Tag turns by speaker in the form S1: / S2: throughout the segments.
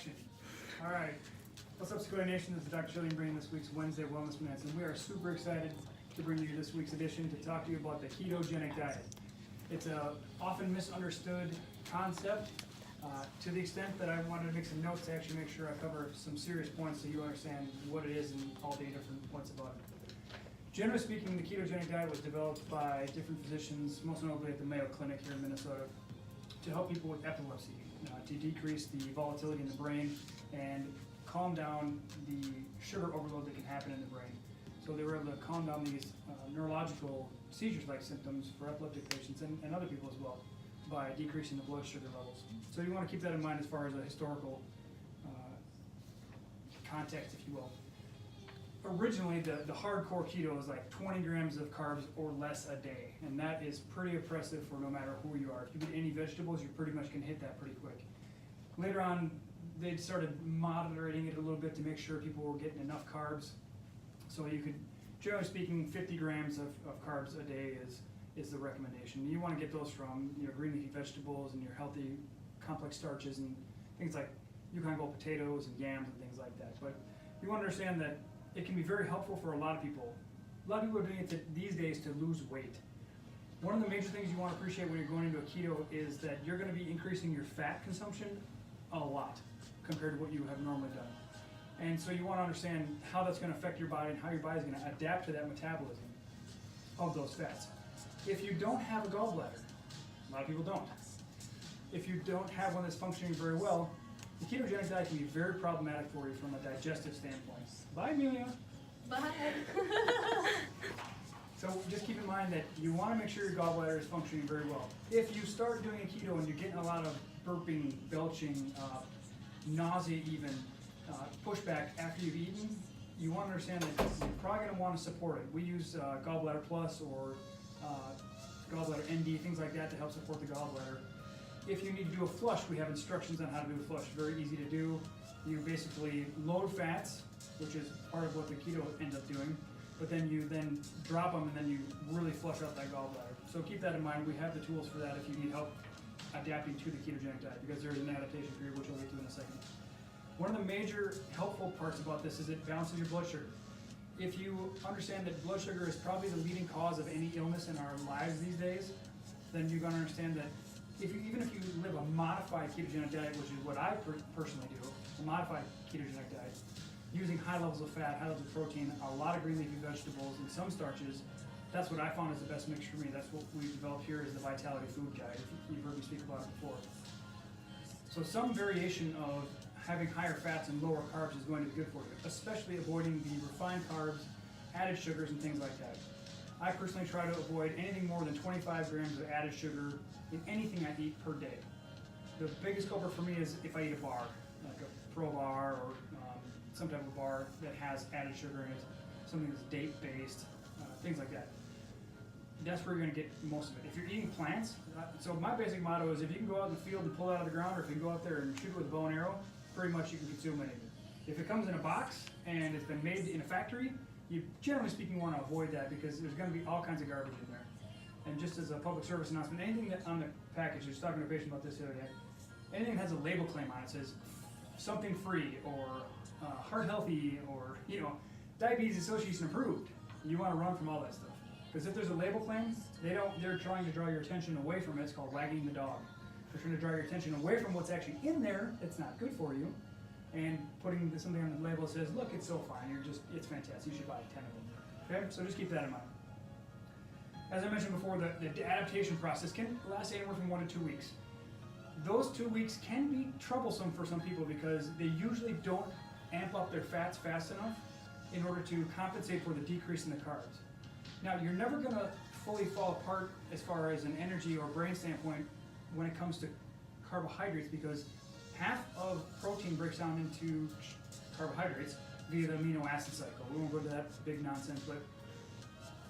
S1: action. All right. What's up, Secoya Nation? This is Dr. Shilling bringing this week's Wednesday Wellness Minutes, and we are super excited to bring you this week's edition to talk to you about the ketogenic diet. It's a often misunderstood concept to the extent that I wanted to make some notes to actually make sure I cover some serious points so you understand what it is and all the different points about it. Generally speaking, the ketogenic diet was developed by different physicians, most notably at the Mayo Clinic here in Minnesota, to help people with epilepsy, to decrease the volatility in the brain and calm down the sugar overload that can happen in the brain. So they were able to calm down these neurological seizures-like symptoms for epileptic patients and other people as well by decreasing the blood sugar levels. So you want to keep that in mind as far as a historical context, if you will. Originally, the hardcore keto is like 20 grams of carbs or less a day, and that is pretty oppressive for no matter who you are. If you eat any vegetables, you pretty much can hit that pretty quick. Later on, they started moderating it a little bit to make sure people were getting enough carbs. So you could, generally speaking, 50 grams of carbs a day is the recommendation. You want to get those from green leafy vegetables and your healthy complex starches and things like Yukon Gold potatoes and yams and things like that. But you want to understand that it can be very helpful for a lot of people. A lot of people are doing it these days to lose weight. One of the major things you want to appreciate when you're going into a keto is that you're going to be increasing your fat consumption a lot compared to what you have normally done. And so you want to understand how that's going to affect your body and how your body is going to adapt to that metabolism of those fats. If you don't have a gallbladder, a lot of people don't. If you don't have one that's functioning very well, the ketogenic diet can be very problematic for you from a digestive standpoint. Bye, Amelia.
S2: Bye.
S1: So just keep in mind that you want to make sure your gallbladder is functioning very well. If you start doing a keto and you're getting a lot of burping, belching, nausea even, pushback after you've eaten, you want to understand that you're probably going to want to support it. We use Gallbladder Plus or Gallbladder ND, things like that to help support the gallbladder. If you need to do a flush, we have instructions on how to do a flush. Very easy to do. You basically load fats, which is part of what the keto ends up doing, but then you drop them and then you really flush out that gallbladder. So keep that in mind. We have the tools for that if you need help adapting to the ketogenic diet, because there's an adaptation period, which I'll get to in a second. One of the major helpful parts about this is it balances your blood sugar. If you understand that blood sugar is probably the leading cause of any illness in our lives these days, then you're going to understand that even if you live a modified ketogenic diet, which is what I personally do, a modified ketogenic diet, using high levels of fat, high levels of protein, a lot of green leafy vegetables, and some starches, that's what I found is the best mix for me. That's what we developed here is the Vitality Food Guide, if you've heard me speak about it before. So some variation of having higher fats and lower carbs is going to be good for you, especially avoiding the refined carbs, added sugars, and things like that. I personally try to avoid anything more than 25 grams of added sugar in anything I eat per day. The biggest culprit for me is if I eat a bar, like a Pro bar or some type of bar that has added sugar in it, something that's date-based, things like that. That's where you're going to get most of it. If you're eating plants, so my basic motto is if you can go out in the field and pull it out of the ground, or if you can go out there and shoot it with a bow and arrow, pretty much you can consume anything. If it comes in a box and it's been made in a factory, you generally speaking want to avoid that because there's going to be all kinds of garbage in there. And just as a public service announcement, anything that on the package, I was talking to a patient about this the other day, anything that has a label claim on it says something free or heart healthy or diabetes association approved, you want to run from all that stuff. Because if there's a label claim, they're trying to draw your attention away from it. It's called wagging the dog. They're trying to draw your attention away from what's actually in there that's not good for you, and putting something on the label that says, look, it's so fine, it's fantastic, you should buy 10 of them. Okay, so just keep that in mind. As I mentioned before, the adaptation process can last anywhere from 1 to 2 weeks. Those 2 weeks can be troublesome for some people because they usually don't amp up their fats fast enough in order to compensate for the decrease in the carbs. Now, you're never going to fully fall apart as far as an energy or brain standpoint when it comes to carbohydrates because half of protein breaks down into carbohydrates via the amino acid cycle. We won't go to that big nonsense, but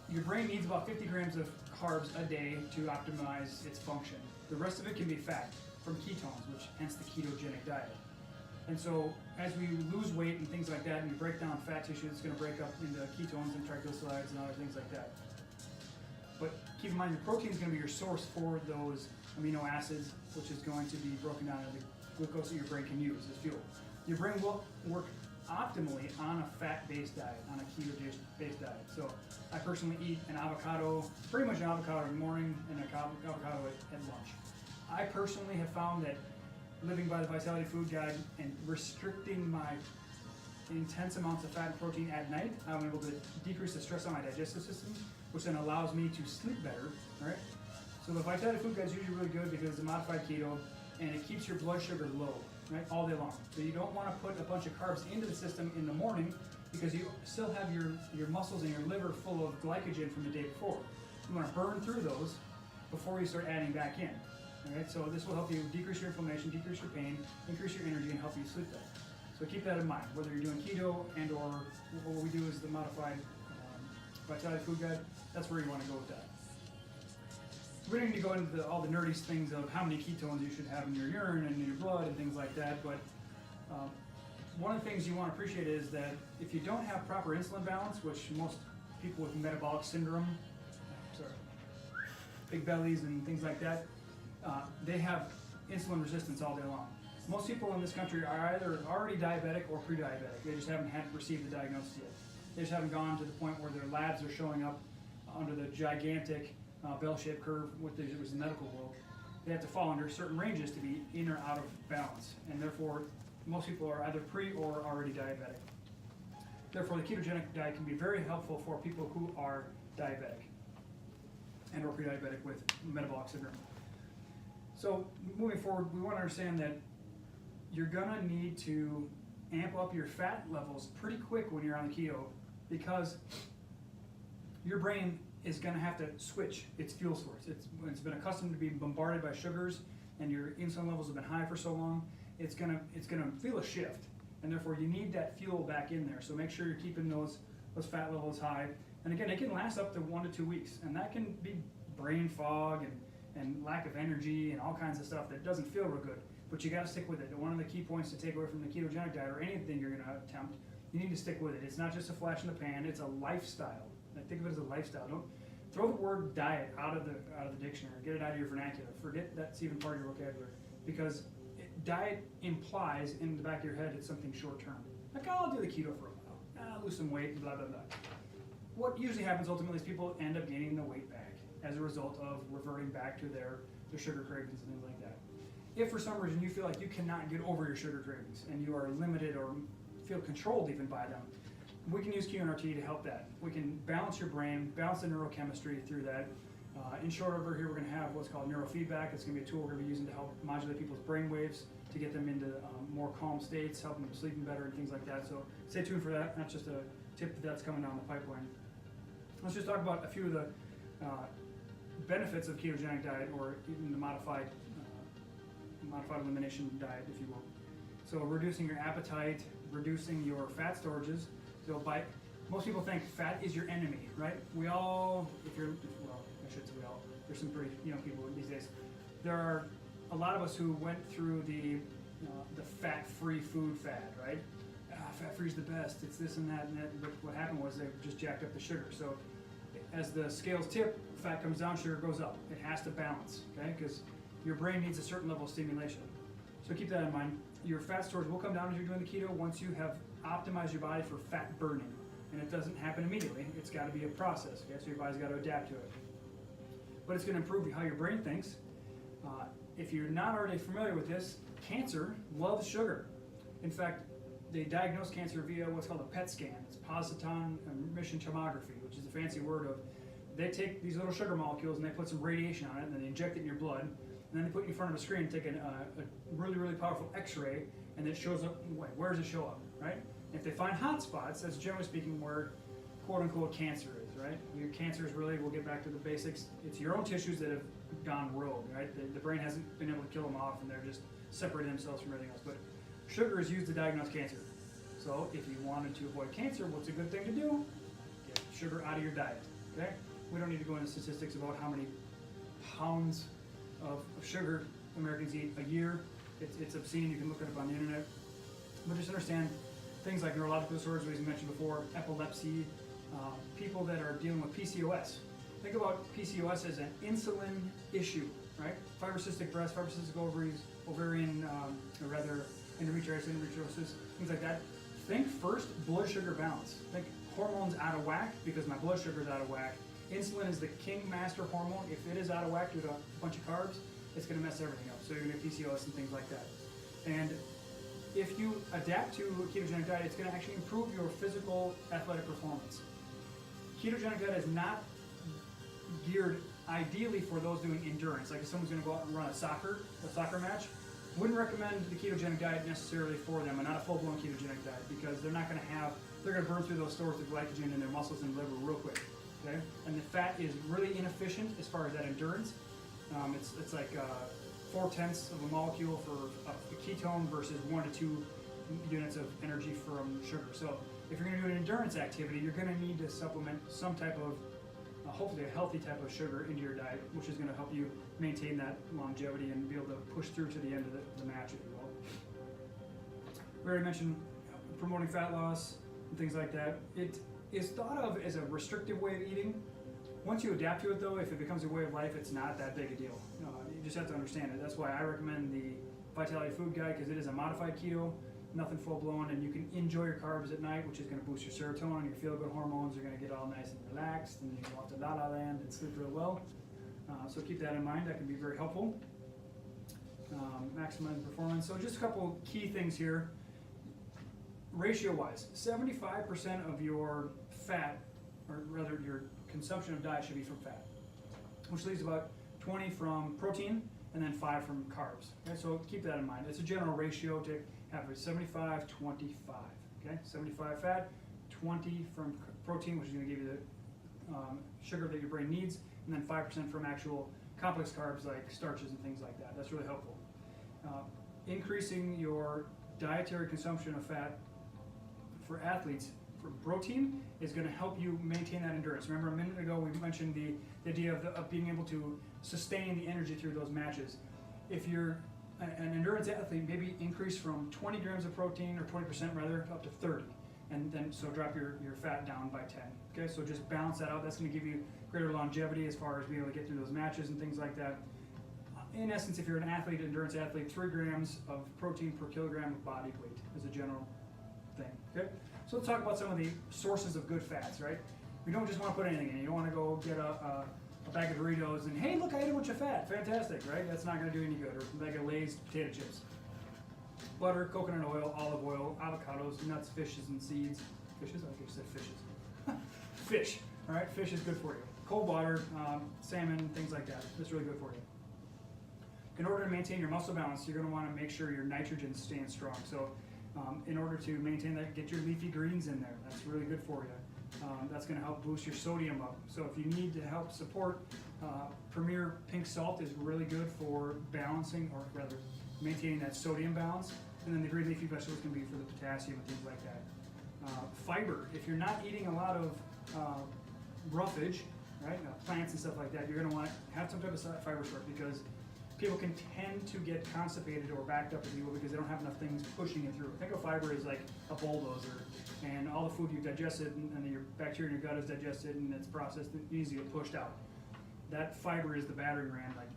S1: your brain needs about 50 grams of carbs a day to optimize its function. The rest of it can be fat from ketones, which hence the ketogenic diet. And so as we lose weight and things like that, and you break down fat tissue, it's going to break up into ketones and triglycerides and other things like that. But keep in mind, your protein is going to be your source for those amino acids, which is going to be broken down into glucose that your brain can use as fuel. Your brain will work optimally on a fat-based diet, on a keto-based diet. So I personally eat an avocado, pretty much an avocado in the morning and an avocado at lunch. I personally have found that living by the Vitality Food Guide and restricting my intense amounts of fat and protein at night, I'm able to decrease the stress on my digestive system, which then allows me to sleep better, right? So the Vitality Food Guide is usually really good because it's a modified keto and it keeps your blood sugar low, right, all day long. So you don't want to put a bunch of carbs into the system in the morning because you still have your muscles and your liver full of glycogen from the day before. You want to burn through those before you start adding back in. Alright, so this will help you decrease your inflammation, decrease your pain, increase your energy, and help you sleep better. So keep that in mind, whether you're doing keto and or what we do is the modified Vitality Food Guide, that's where you want to go with that. We don't need to go into all the nerdy things of how many ketones you should have in your urine and in your blood and things like that, but one of the things you want to appreciate is that if you don't have proper insulin balance, which most people with metabolic syndrome, big bellies and things like that, they have insulin resistance all day long. Most people in this country are either already diabetic or pre-diabetic. They just haven't received the diagnosis yet. They just haven't gone to the point where their labs are showing up under the gigantic bell-shaped curve with the medical world. They have to fall under certain ranges to be in or out of balance, and therefore most people are either pre or already diabetic. Therefore, the ketogenic diet can be very helpful for people who are diabetic and or pre-diabetic with metabolic syndrome. So moving forward, we want to understand that you're gonna need to amp up your fat levels pretty quick when you're on the keto because your brain is gonna have to switch its fuel source. It's been accustomed to being bombarded by sugars and your insulin levels have been high for so long, it's gonna feel a shift, and therefore you need that fuel back in there. So make sure you're keeping those fat levels high. And again, it can last up to 1 to 2 weeks, and that can be brain fog and lack of energy and all kinds of stuff that doesn't feel real good, but you got to stick with it. And one of the key points to take away from the ketogenic diet or anything you're going to attempt, you need to stick with it. It's not just a flash in the pan, it's a lifestyle. Like, think of it as a lifestyle. Don't throw the word diet out of the dictionary, get it out of your vernacular. Forget that's even part of your vocabulary, because diet implies in the back of your head it's something short term. Like, oh, I'll do the keto for a while, I'll lose some weight, blah blah blah. What usually happens ultimately is people end up gaining the weight back as a result of reverting back to their sugar cravings and things like that. If for some reason you feel like you cannot get over your sugar cravings and you are limited or feel controlled even by them, we can use QNRT to help that. We can balance your brain, balance the neurochemistry through that. In short, over here we're going to have what's called neurofeedback. It's going to be a tool we're going to be using to help modulate people's brain waves to get them into more calm states, helping them sleeping better and things like that. So stay tuned for that. That's just a tip that's coming down the pipeline. Let's just talk about a few of the benefits of ketogenic diet, or even the modified elimination diet, if you will. So reducing your appetite, reducing your fat storages. So most people think fat is your enemy, right? We all, I should say we all, there's some pretty young people these days. There are a lot of us who went through the fat-free food fad, right? Fat-free is the best, it's this and that, but what happened was they just jacked up the sugar. So as the scales tip, fat comes down, sugar goes up. It has to balance, okay? Because your brain needs a certain level of stimulation. So keep that in mind. Your fat storage will come down as you're doing the keto once you have optimized your body for fat burning. And it doesn't happen immediately. It's got to be a process, okay? So your body's got to adapt to it. But it's going to improve how your brain thinks. If you're not already familiar with this, cancer loves sugar. In fact, they diagnose cancer via what's called a PET scan. It's positron emission tomography, which is a fancy word of, they take these little sugar molecules and they put some radiation on it, and then they inject it in your blood, and then they put it in front of a screen and take a really, really powerful x-ray, and it shows up, where does it show up, right? If they find hot spots, that's generally speaking where quote-unquote cancer is, right? Your cancer is really, we'll get back to the basics, it's your own tissues that have gone rogue, right? The brain hasn't been able to kill them off, and they're just separating themselves from everything else. But sugar is used to diagnose cancer. So if you wanted to avoid cancer, what's a good thing to do? Get sugar out of your diet, okay? We don't need to go into statistics about how many pounds of sugar Americans eat a year. It's obscene, you can look it up on the internet. But just understand things like neurological disorders, as we mentioned before, epilepsy, people that are dealing with PCOS. Think about PCOS as an insulin issue, right? Fibrocystic breast, fibrocystic ovaries, ovarian, or rather endometriosis, things like that, think first blood sugar balance. Think hormones out of whack because my blood sugar is out of whack. Insulin is the king master hormone. If it is out of whack due to a bunch of carbs, it's going to mess everything up. So you're going to get PCOS and things like that. And if you adapt to a ketogenic diet, it's going to actually improve your physical athletic performance. Ketogenic diet is not geared ideally for those doing endurance. Like if someone's going to go out and run a soccer match, wouldn't recommend the ketogenic diet necessarily for them, and not a full-blown ketogenic diet, because they're going to burn through those stores of glycogen in their muscles and liver real quick. Okay, and the fat is really inefficient as far as that endurance. It's like 0.4 of a molecule for a ketone versus 1 to 2 units of energy from sugar. So if you're going to do an endurance activity, you're going to need to supplement some type of, hopefully a healthy type of sugar into your diet, which is going to help you maintain that longevity and be able to push through to the end of the match, if you will. We already mentioned promoting fat loss and things like that. It is thought of as a restrictive way of eating. Once you adapt to it, though, if it becomes a way of life, it's not that big a deal. You just have to understand it. That's why I recommend the Vitality Food Guide, because it is a modified keto, nothing full-blown, and you can enjoy your carbs at night, which is going to boost your serotonin, your feel-good hormones are going to get all nice and relaxed, and you go off to la-la land and sleep real well. So keep that in mind. That can be very helpful. Maximize performance. So just a couple key things here. Ratio-wise, 75% of your fat, or rather your consumption of diet, should be from fat, which leaves about 20 from protein and then 5 from carbs. Okay, so keep that in mind. It's a general ratio to have a 75, 25. Okay, 75 fat, 20 from protein, which is going to give you the sugar that your brain needs, and then 5% from actual complex carbs like starches and things like that. That's really helpful. Increasing your dietary consumption of fat for athletes for protein is going to help you maintain that endurance. Remember a minute ago we mentioned the idea of being able to sustain the energy through those matches. If you're an endurance athlete, maybe increase from 20 grams of protein, or 20% rather, up to 30. And then so drop your fat down by 10. Okay, so just balance that out. That's going to give you greater longevity as far as being able to get through those matches and things like that. In essence, if you're an athlete, endurance athlete, 3 grams of protein per kilogram of body weight is a general thing. Okay, so let's talk about some of the sources of good fats. Right, we don't just want to put anything in. You don't want to go get a bag of Doritos and, hey, look, I ate a bunch of fat. Fantastic, right? That's not going to do any good. Or a bag of Lay's potato chips. Butter, coconut oil, olive oil, avocados, nuts, fishes, and seeds. Fishes? I think you said fishes. Fish. All right, fish is good for you. Cold water, salmon, things like that. That's really good for you. In order to maintain your muscle balance, you're going to want to make sure your nitrogen's staying strong. So in order to maintain that, get your leafy greens in there. That's really good for you. That's going to help boost your sodium up. So if you need to help support, Premier Pink Salt is really good for balancing, or rather maintaining that sodium balance. And then the green leafy vegetables can be for the potassium and things like that. Fiber, if you're not eating a lot of roughage, right, plants and stuff like that, you're going to want to have some type of fiber source, because people can tend to get constipated or backed up, if you will, because they don't have enough things pushing it through. Think of fiber as like a bulldozer, and all the food you've digested, and then your bacteria in your gut is digested and it's processed and needs to get pushed out. That fiber is the battering ram, like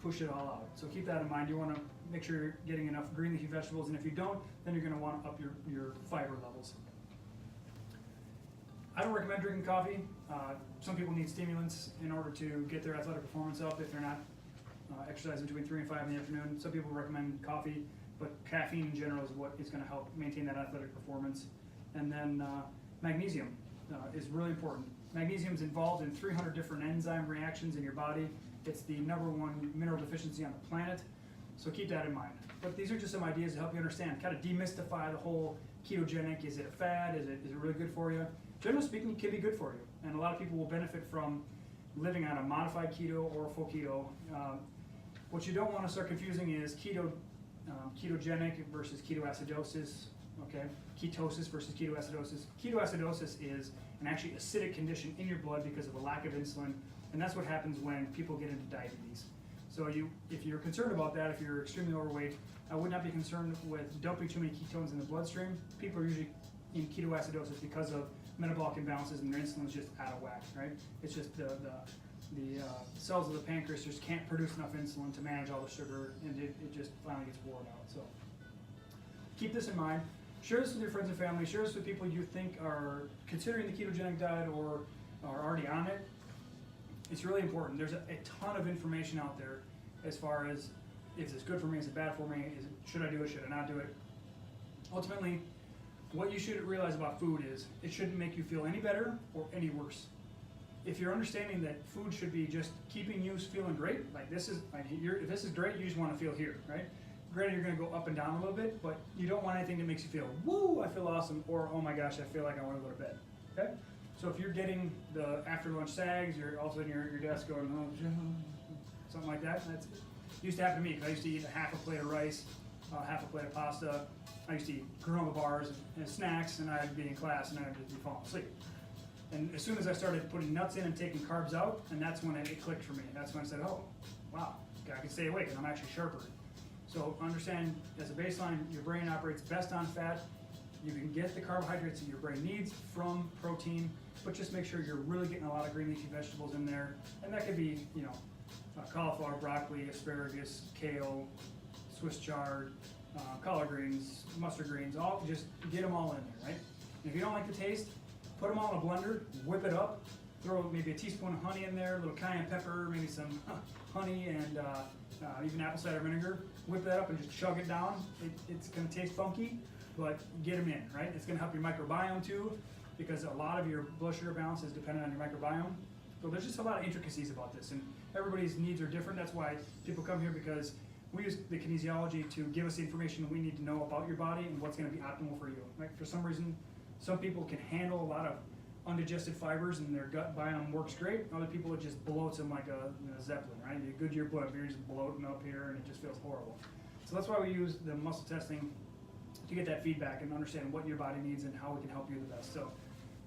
S1: push it all out. So keep that in mind. You want to make sure you're getting enough green leafy vegetables, and if you don't, then you're going to want to up your fiber levels. I don't recommend drinking coffee. Some people need stimulants in order to get their athletic performance up if they're not exercising between 3 and 5 in the afternoon. Some people recommend coffee, but caffeine in general is what is going to help maintain that athletic performance. And then magnesium is really important. Magnesium is involved in 300 different enzyme reactions in your body. It's the #1 mineral deficiency on the planet, so keep that in mind. But these are just some ideas to help you understand, kind of demystify the whole ketogenic. Is it a fad? Is it really good for you? Generally speaking, it can be good for you, and a lot of people will benefit from living on a modified keto or a full keto. What you don't want to start confusing is ketogenic versus ketoacidosis. Okay, ketosis versus ketoacidosis. Ketoacidosis is an actually acidic condition in your blood because of a lack of insulin, and that's what happens when people get into diabetes. So if you're concerned about that, if you're extremely overweight, I would not be concerned with dumping too many ketones in the bloodstream. People are usually in ketoacidosis because of metabolic imbalances and their insulin is just out of whack, right? It's just the cells of the pancreas just can't produce enough insulin to manage all the sugar, and it just finally gets worn out. So keep this in mind. Share this with your friends and family. Share this with people you think are considering the ketogenic diet or are already on it. It's really important. There's a ton of information out there as far as, is this good for me, is it bad for me, should I do it, should I not do it. Ultimately, what you should realize about food is it shouldn't make you feel any better or any worse. If you're understanding that food should be just keeping you feeling great, like this is, if this is great, you just want to feel here, right? Granted, you're going to go up and down a little bit, but you don't want anything that makes you feel, woo, I feel awesome, or oh my gosh, I feel like I want to go to bed, okay? So if you're getting the after lunch sags, you're also in your desk going, oh, something like that. It used to happen to me. I used to eat a half a plate of rice, half a plate of pasta. I used to eat granola bars and snacks, and I'd be in class and I'd just be falling asleep. And as soon as I started putting nuts in and taking carbs out, and that's when it clicked for me. That's when I said, oh, wow, I can stay awake and I'm actually sharper. So understand, as a baseline, your brain operates best on fat. You can get the carbohydrates that your brain needs from protein, but just make sure you're really getting a lot of green leafy vegetables in there. And that could be, cauliflower, broccoli, asparagus, kale, Swiss chard, collard greens, mustard greens, all just get them all in there, right? And if you don't like the taste, put them all in a blender, whip it up, throw maybe a teaspoon of honey in there, a little cayenne pepper, maybe some honey and even apple cider vinegar. Whip that up and just chug it down. It's going to taste funky, but get them in, right? It's going to help your microbiome too, because a lot of your blood sugar balance is dependent on your microbiome. So there's just a lot of intricacies about this, and everybody's needs are different. That's why people come here, because we use the kinesiology to give us the information we need to know about your body and what's going to be optimal for you. Right? For some reason, some people can handle a lot of undigested fibers and their gut biome works great. Other people, it just bloats them like a Zeppelin, right? You Goodyear blood, you're just bloating up here and it just feels horrible. So that's why we use the muscle testing to get that feedback and understand what your body needs and how we can help you the best. So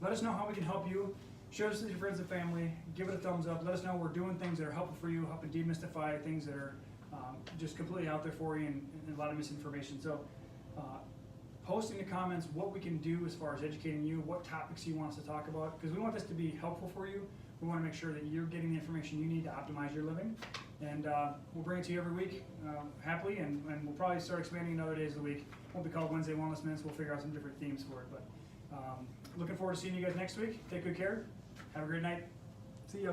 S1: let us know how we can help you. Share this with your friends and family. Give it a thumbs up. Let us know we're doing things that are helpful for you, helping demystify things that are just completely out there for you and a lot of misinformation. So post in the comments what we can do as far as educating you, what topics you want us to talk about, because we want this to be helpful for you. We want to make sure that you're getting the information you need to optimize your living. And we'll bring it to you every week happily, and we'll probably start expanding in other days of the week. It won't be called Wednesday Wellness Minutes. We'll figure out some different themes for it. But looking forward to seeing you guys next week. Take good care. Have a great night. See ya.